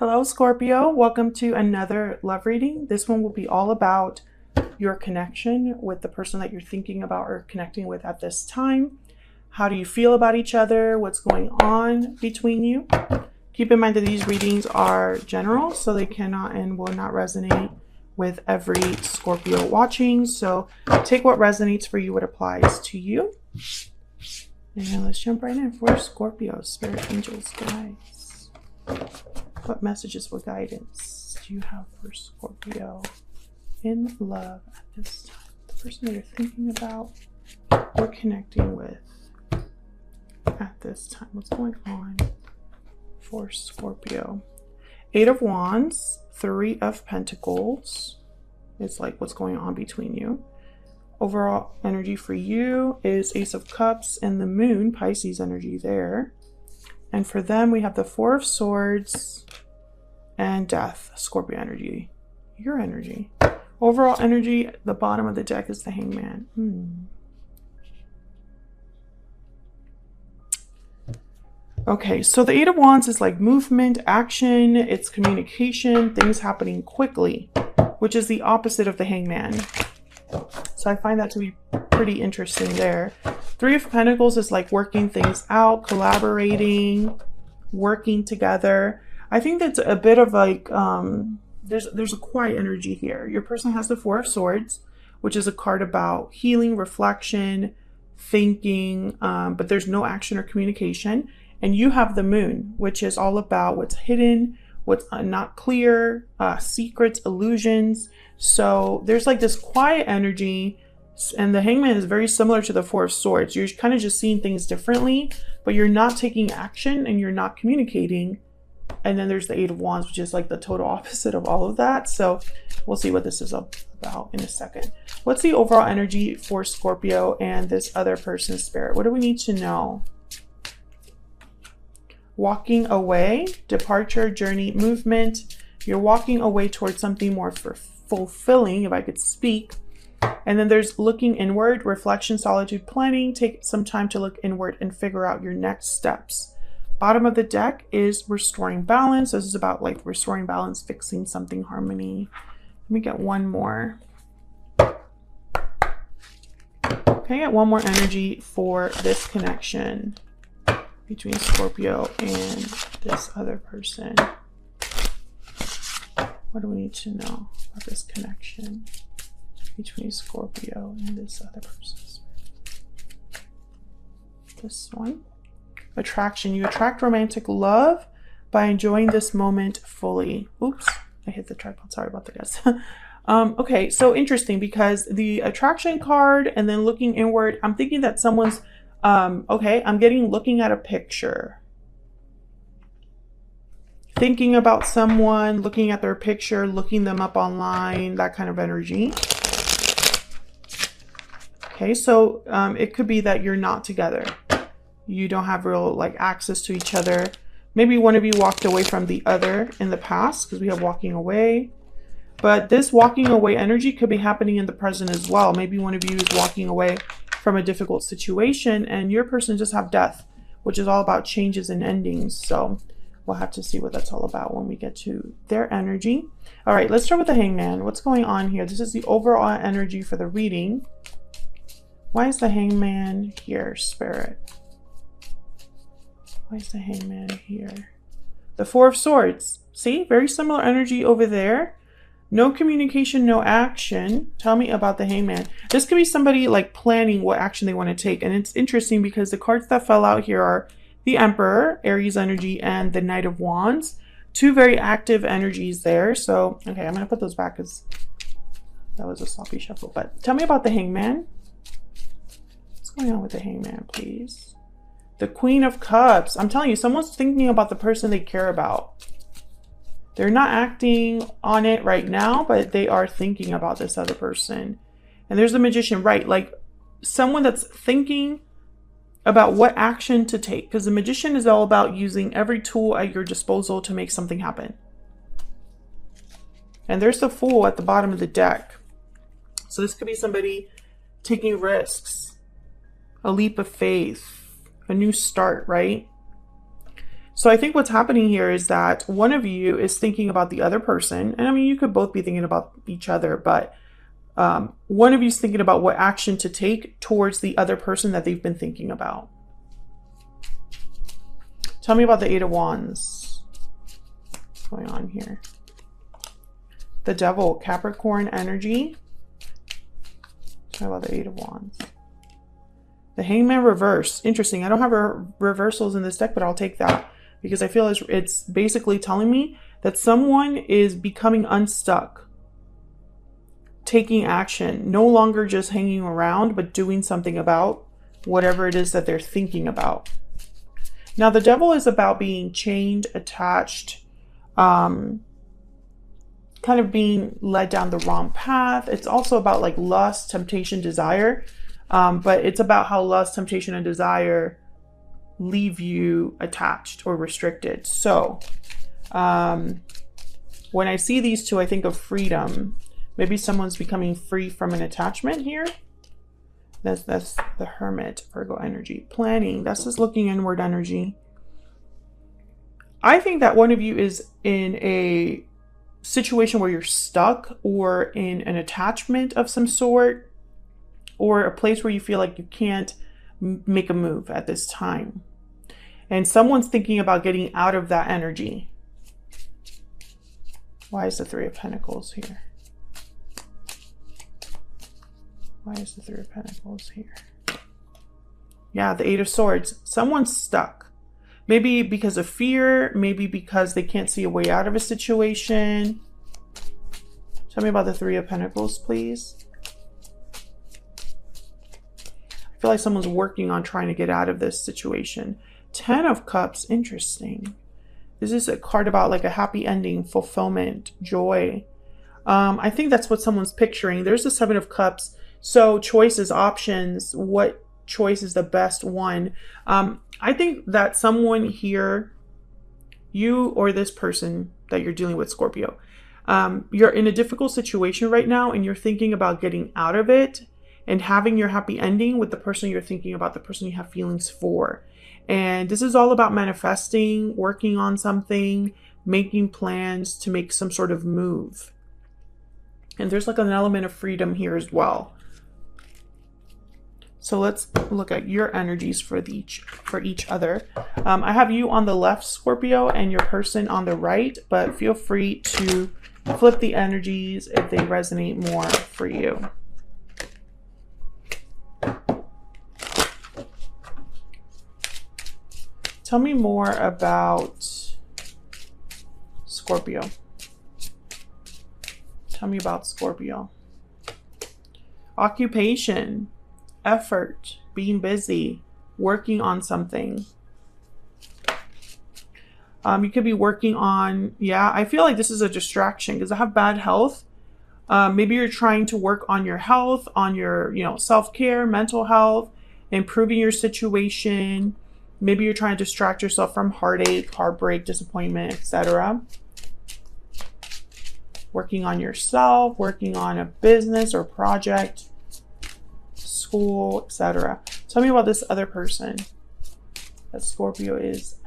Hello, Scorpio. Welcome to another love reading. This one will be all about your connection with the person that you're thinking about or connecting with at this time. How do you feel about each other? What's going on between you? Keep in mind that these readings are general, so they cannot and will not resonate with every Scorpio watching. So take what resonates for you, what applies to you. And let's jump right in for Scorpio, spirit, angels, guides. What messages, what guidance do you have for Scorpio in love at this time? The person that you're thinking about or connecting with at this time. What's going on for Scorpio? 8 of Wands, 3 of Pentacles. It's like what's going on between you. Overall energy for you is Ace of Cups and the Moon, Pisces energy there. And for them, we have the 4 of Swords and Death, Scorpio energy, your energy. Overall energy, the bottom of the deck is the Hangman. Okay, so the 8 of Wands is like movement, action, it's communication, things happening quickly, which is the opposite of the Hangman. So I find that to be pretty interesting there. 3 of Pentacles is like working things out, collaborating, working together. I think that's a bit of like, there's a quiet energy here. Your person has the 4 of Swords, which is a card about healing, reflection, thinking, but there's no action or communication. And you have the Moon, which is all about what's hidden, what's not clear, secrets, illusions. So there's like this quiet energy, and the Hangman is very similar to the 4 of Swords. You're kind of just seeing things differently, but you're not taking action and you're not communicating. And then there's the 8 of Wands, which is like the total opposite of all of that. So we'll see what this is about in a second. What's the overall energy for Scorpio and this other person's spirit? What do we need to know? Walking away, departure, journey, movement. You're walking away towards something more fulfilling, if I could speak. And then there's looking inward, reflection, solitude, planning. Take some time to look inward and figure out your next steps. Bottom of the deck is restoring balance. This is about like restoring balance, fixing something, harmony. Let me get one more. Can I get one more energy for this connection between Scorpio and this other person? What do we need to know about this connection between Scorpio and this other person? This one. Attraction. You attract romantic love by enjoying this moment fully. Oops, I hit the tripod. Sorry about that, guys. Okay, so interesting because the attraction card and then looking inward, I'm thinking that someone's, okay, I'm looking at a picture. Thinking about someone, looking at their picture, looking them up online, that kind of energy. Okay, so it could be that you're not together. You don't have real like access to each other. Maybe one of you walked away from the other in the past because we have walking away. But this walking away energy could be happening in the present as well. Maybe one of you is walking away from a difficult situation and your person just have death, which is all about changes and endings. So we'll have to see what that's all about when we get to their energy. All right, let's start with the Hangman. What's going on here? This is the overall energy for the reading. Why is the Hangman here, Spirit? Why is the Hangman here? The 4 of Swords. See, very similar energy over there. No communication, no action. Tell me about the Hangman. This could be somebody like planning what action they want to take. And it's interesting because the cards that fell out here are the Emperor, Aries energy, and the Knight of Wands. 2 very active energies there. So, okay, I'm going to put those back because that was a sloppy shuffle. But tell me about the Hangman. What's going on with the Hangman, please? The Queen of Cups. I'm telling you, someone's thinking about the person they care about. They're not acting on it right now, but they are thinking about this other person. And there's the Magician, right? Like someone that's thinking about what action to take. Because the Magician is all about using every tool at your disposal to make something happen. And there's the Fool at the bottom of the deck. So this could be somebody taking risks, a leap of faith, a new start, right? So I think what's happening here is that one of you is thinking about the other person. And I mean, you could both be thinking about each other, but one of you is thinking about what action to take towards the other person that they've been thinking about. Tell me about the Eight of Wands. What's going on here? The Devil, Capricorn energy. Tell me about the Eight of Wands. The Hangman reverse. Interesting. I don't have reversals in this deck, but I'll take that because I feel it's basically telling me that someone is becoming unstuck, taking action, no longer just hanging around, but doing something about whatever it is that they're thinking about. Now, the Devil is about being chained, attached, kind of being led down the wrong path. It's also about like lust, temptation, desire. But it's about how lust, temptation, and desire leave you attached or restricted. So when I see these two, I think of freedom. Maybe someone's becoming free from an attachment here. That's the Hermit, Virgo energy. Planning, that's just looking inward energy. I think that one of you is in a situation where you're stuck or in an attachment of some sort, or a place where you feel like you can't make a move at this time. And someone's thinking about getting out of that energy. Why is the Three of Pentacles here? Why is the Three of Pentacles here? Yeah, the Eight of Swords. Someone's stuck. Maybe because of fear, maybe because they can't see a way out of a situation. Tell me about the Three of Pentacles, please. I feel like someone's working on trying to get out of this situation. Ten of Cups, interesting. This is a card about like a happy ending, fulfillment, joy. I think that's what someone's picturing. There's the Seven of Cups. So choices, options, what choice is the best one? I think that someone here, you or this person that you're dealing with, Scorpio, you're in a difficult situation right now and you're thinking about getting out of it and having your happy ending with the person you're thinking about, the person you have feelings for. And this is all about manifesting, working on something, making plans to make some sort of move. And there's like an element of freedom here as well. So let's look at your energies for each other. I have you on the left, Scorpio, and your person on the right, but feel free to flip the energies if they resonate more for you. Tell me more about Scorpio. Tell me about Scorpio. Occupation, effort, being busy, working on something. You could be working on, I feel like this is a distraction because I have bad health. Maybe you're trying to work on your health, on your, self-care, mental health, improving your situation. Maybe you're trying to distract yourself from heartache, heartbreak, disappointment, etc. Working on yourself, working on a business or project, school, etc. Tell me about this other person that Scorpio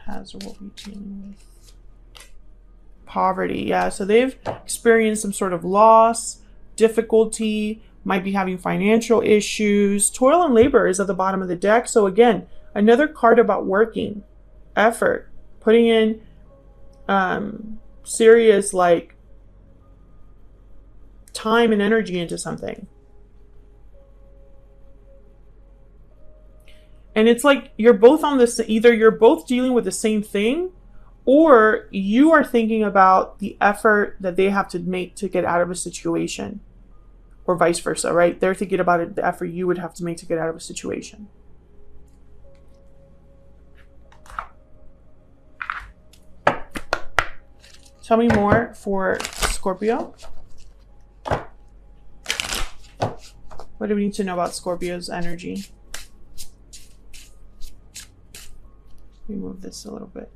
has or will be dealing with. Poverty, so they've experienced some sort of loss, difficulty, might be having financial issues. Toil and labor is at the bottom of the deck. So again, another card about working, effort, putting in serious like time and energy into something. And it's like you're both on this, either you're both dealing with the same thing, or you are thinking about the effort that they have to make to get out of a situation, or vice versa, right? They're thinking about it, the effort you would have to make to get out of a situation. Tell me more for Scorpio. What do we need to know about Scorpio's energy? Let me move this a little bit.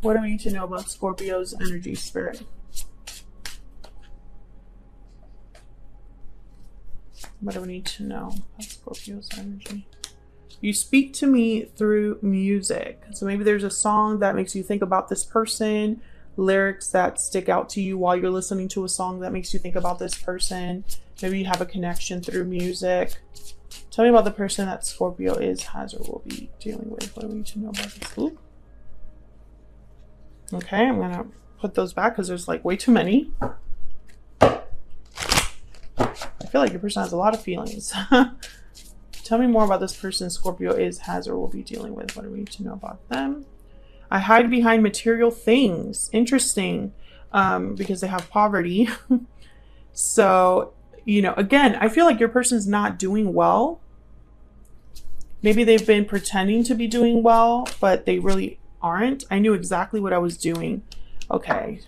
What do we need to know about Scorpio's energy, spirit? What do we need to know about Scorpio's energy? You speak to me through music. So maybe there's a song that makes you think about this person, lyrics that stick out to you while you're listening to a song that makes you think about this person. Maybe you have a connection through music. Tell me about the person that Scorpio is, has, or will be dealing with. What do we need to know about this? Ooh. Okay, I'm going to put those back because there's like way too many. I feel like your person has a lot of feelings. Tell me more about this person Scorpio is, has, or will be dealing with. What do we need to know about them? I hide behind material things. Interesting. Because they have poverty. So, you know, again, I feel like your person's not doing well. Maybe they've been pretending to be doing well, but they really aren't. I knew exactly what I was doing. Okay.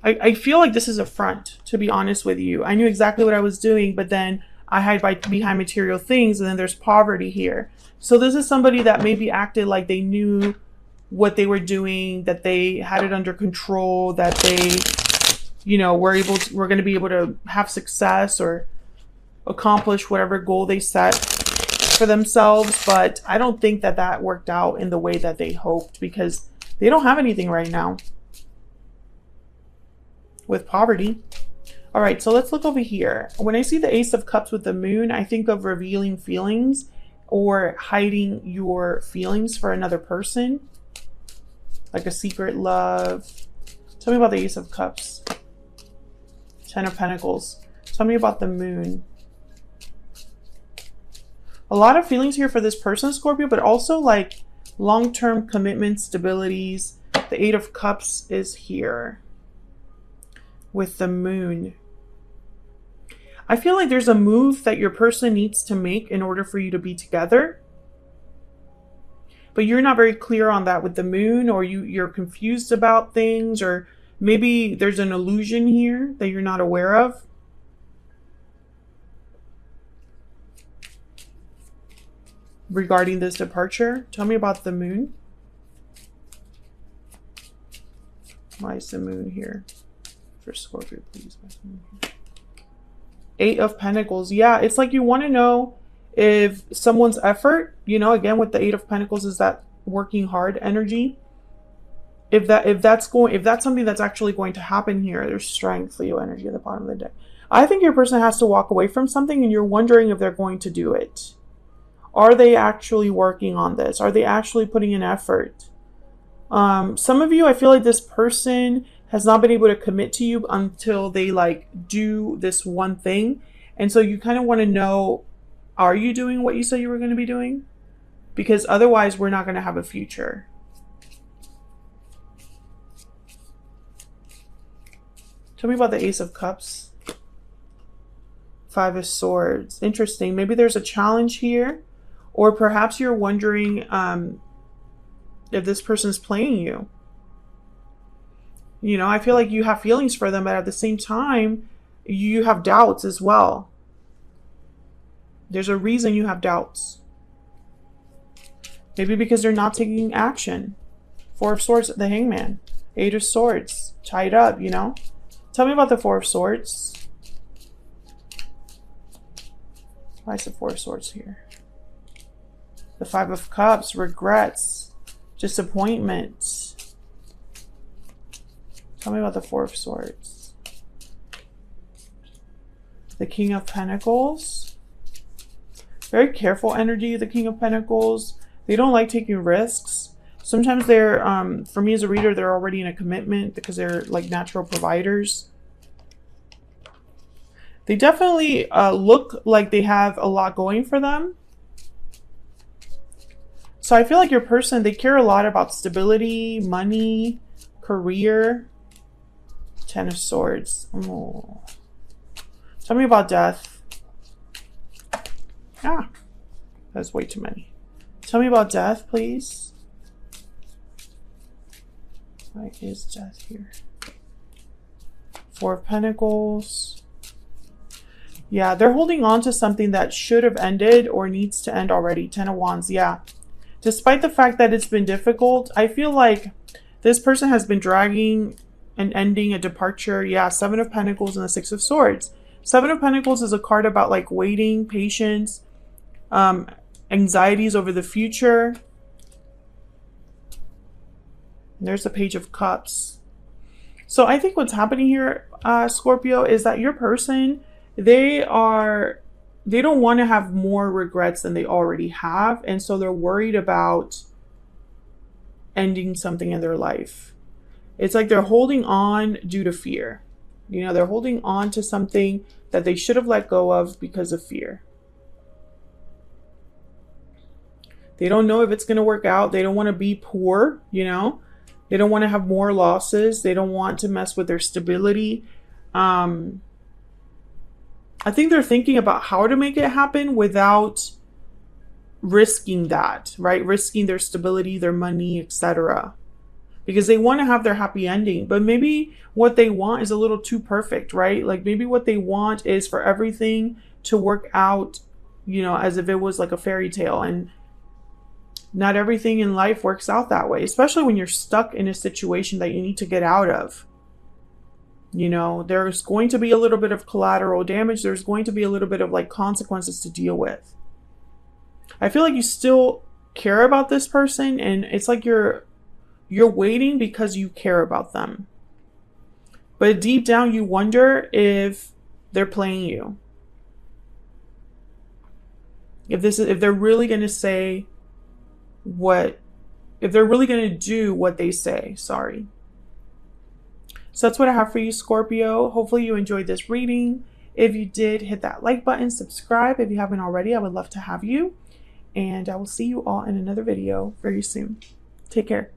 I feel like this is a front, to be honest with you. I knew exactly what I was doing, but then I hide behind material things, and then there's poverty here. So this is somebody that maybe acted like they knew what they were doing, that they had it under control, that they, you know, were going to be able to have success or accomplish whatever goal they set for themselves. But I don't think that that worked out in the way that they hoped, because they don't have anything right now with poverty. All right, so let's look over here. When I see the Ace of Cups with the Moon, I think of revealing feelings or hiding your feelings for another person, like a secret love. Tell me about the Ace of Cups. 10 of Pentacles. Tell me about the Moon. A lot of feelings here for this person, Scorpio, but also like long-term commitment, stabilities. The 8 of Cups is here with the Moon. I feel like there's a move that your person needs to make in order for you to be together. But you're not very clear on that with the Moon, or you're confused about things, or maybe there's an illusion here that you're not aware of. Regarding this departure, tell me about the Moon. Why is the Moon here for Scorpio, please? 8 of Pentacles. Yeah, it's like you want to know if someone's effort, you know, again with the 8 of Pentacles, is that working hard energy. If that's something that's actually going to happen here. There's strength, Leo energy at the bottom of the deck. I think your person has to walk away from something, and you're wondering if they're going to do it. Are they actually working on this? Are they actually putting in effort? Some of you, I feel like this person has not been able to commit to you until they like do this one thing. And so you kind of want to know, are you doing what you said you were going to be doing? Because otherwise we're not going to have a future. Tell me about the Ace of Cups. 5 of Swords. Interesting. Maybe there's a challenge here, or perhaps you're wondering if this person's playing you. You know, I feel like you have feelings for them, but at the same time, you have doubts as well. There's a reason you have doubts. Maybe because they're not taking action. 4 of Swords, the Hangman. 8 of Swords, tied up, you know. Tell me about the 4 of Swords. Why is the 4 of Swords here? The 5 of Cups, regrets, disappointment. Tell me about the 4 of Swords. The King of Pentacles. Very careful energy, the King of Pentacles. They don't like taking risks. Sometimes they're, for me as a reader, they're already in a commitment because they're like natural providers. They definitely look like they have a lot going for them. So I feel like your person, they care a lot about stability, money, career. 10 of Swords. Oh. Tell me about death. Ah, that's way too many. Tell me about death, please. Why is death here? 4 of Pentacles. Yeah, they're holding on to something that should have ended or needs to end already. 10 of Wands, yeah. Despite the fact that it's been difficult, I feel like this person has been dragging and ending a departure. Yeah, 7 of Pentacles and the 6 of Swords. Seven of Pentacles is a card about like waiting, patience, anxieties over the future. And there's the Page of Cups. So I think what's happening here, Scorpio, is that your person, they don't want to have more regrets than they already have. And so they're worried about ending something in their life. It's like they're holding on due to fear. You know, they're holding on to something that they should have let go of because of fear. They don't know if it's going to work out. They don't want to be poor, you know. They don't want to have more losses. They don't want to mess with their stability. I think they're thinking about how to make it happen without risking that, right? Risking their stability, their money, etc. Because they want to have their happy ending, but maybe what they want is a little too perfect, right? Like maybe what they want is for everything to work out, you know, as if it was like a fairy tale, and not everything in life works out that way, especially when you're stuck in a situation that you need to get out of. You know, there's going to be a little bit of collateral damage. There's going to be a little bit of like consequences to deal with. I feel like you still care about this person, and it's like you're waiting because you care about them. But deep down you wonder if they're playing you. If they're really going to say if they're really going to do what they say. Sorry. So that's what I have for you, Scorpio. Hopefully you enjoyed this reading. If you did, hit that like button, subscribe. If you haven't already, I would love to have you. And I will see you all in another video very soon. Take care.